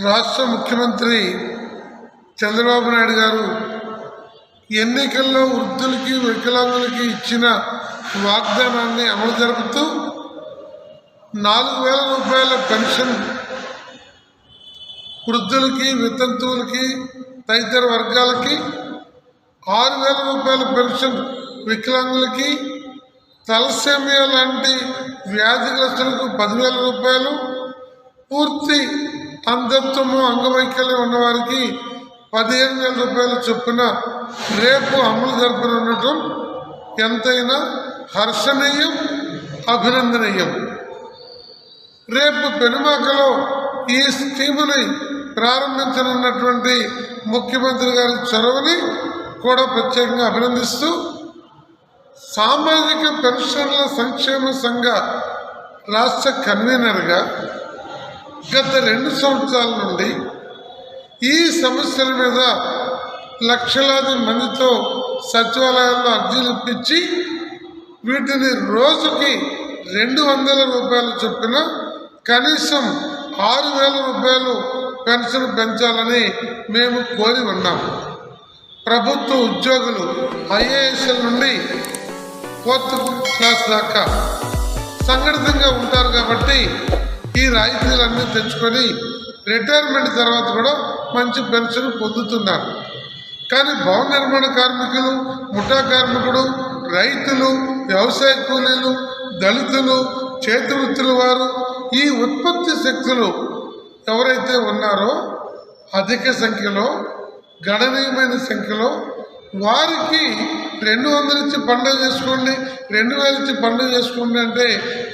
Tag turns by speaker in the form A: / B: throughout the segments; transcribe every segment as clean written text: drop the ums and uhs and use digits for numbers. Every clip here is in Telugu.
A: రాష్ట్ర ముఖ్యమంత్రి చంద్రబాబు నాయుడు గారు ఎన్నికల్లో వృద్ధులకి వికలాంగులకి ఇచ్చిన వాగ్దానాన్ని అమలు జరుపుతూ 4,000 రూపాయల పెన్షన్ వృద్ధులకి వితంతువులకి తదితర వర్గాలకి, 6,000 రూపాయల పెన్షన్ వికలాంగులకి, తలసేమియా లాంటి వ్యాధిగ్రస్తులకు 10,000 రూపాయలు, పూర్తి అంధత్వము అంగవైకల్యం ఉన్నవారికి 15,000 రూపాయలు చొప్పున రేపు అమలు జరపనుండటం ఎంతైనా హర్షణీయం, అభినందనీయం. రేపు పెనుమాకలో ఈ స్కీముని ప్రారంభించనున్నటువంటి ముఖ్యమంత్రి గారి చొరవని కూడా ప్రత్యేకంగా అభినందిస్తూ, సామాజిక పెన్షన్ల సంక్షేమ సంఘ రాష్ట్ర కన్వీనర్గా గత 2 సంవత్సరాల నుండి ఈ సమస్యల మీద లక్షలాది మందితో సచివాలయాల్లో అర్జీలు ఇప్పించి వీటిని రోజుకి 200 రూపాయలు చొప్పున కనీసం 6,000 రూపాయలు పెన్షన్ పెంచాలని మేము కోరి ఉన్నాం. ప్రభుత్వ ఉద్యోగులు ఐఏఎస్ల నుండి 4th క్లాస్ దాకా సంఘటితంగా ఉంటారు కాబట్టి ఈ రాయితీలన్నీ తెచ్చుకొని రిటైర్మెంట్ తర్వాత కూడా మంచి పెన్షన్ పొందుతున్నారు. కానీ భవన నిర్మాణ కార్మికులు, ముఠా కార్మికుడు, రైతులు, వ్యవసాయ కూలీలు, దళితులు, చేతి వృత్తుల వారు, ఈ ఉత్పత్తి శక్తులు ఎవరైతే ఉన్నారో అధిక సంఖ్యలో, గణనీయమైన సంఖ్యలో వారికి 200 ఇచ్చి పండుగ చేసుకోండి, 2,000 ఇచ్చి పండుగ చేసుకోండి అంటే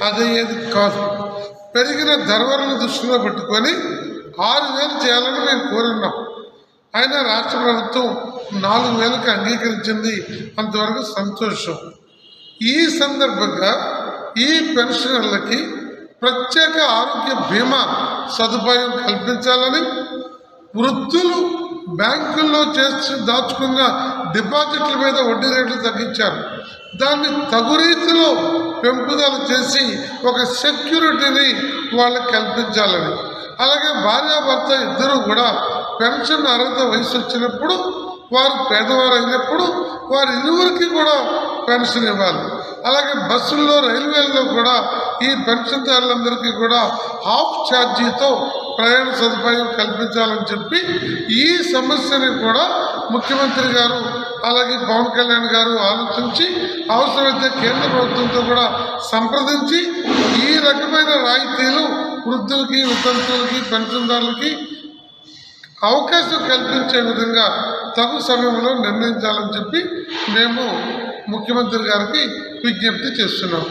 A: అది ఏది కాదు. పెరిగిన ధరలను దృష్టిలో పెట్టుకొని 6,000 చేయాలని మేము కోరున్నాం. అయినా రాష్ట్ర ప్రభుత్వం 4,000కి అంగీకరించింది. అంతవరకు సంతోషం. ఈ సందర్భంగా ఈ పెన్షనర్లకి ప్రత్యేక ఆరోగ్య బీమా సదుపాయం కల్పించాలని, వృద్ధులు బ్యాంకుల్లో చేసి దాచుకున్న డిపాజిట్ల మీద వడ్డీ రేట్లు తగ్గించారు, దాన్ని తగు రీతిలో పెంపుదల చేసి ఒక సెక్యూరిటీని వాళ్ళకి కల్పించాలని, అలాగే భార్యాభర్త ఇద్దరు కూడా పెన్షన్ అర్హత వయసు వచ్చినప్పుడు, వారు పేదవారు అయినప్పుడు వారి ఇరువురికి కూడా పెన్షన్ ఇవ్వాలి. అలాగే బస్సుల్లో, రైల్వేల్లో కూడా ఈ పెన్షన్దారులందరికీ కూడా హాఫ్ ఛార్జీతో ప్రయాణ సదుపాయం కల్పించాలని చెప్పి ఈ సమస్యని కూడా ముఖ్యమంత్రి గారు అలాగే పవన్ కళ్యాణ్ గారు ఆలోచించి అవసరమైతే కేంద్ర ప్రభుత్వంతో కూడా సంప్రదించి ఈ రకమైన రాయితీలు వృద్ధులకి, వితంతువులకి, పెన్షన్దారులకి అవకాశం కల్పించే విధంగా తగు సమయంలో నిర్ణయించాలని చెప్పి మేము ముఖ్యమంత్రి గారికి విజ్ఞప్తి చేస్తున్నాం.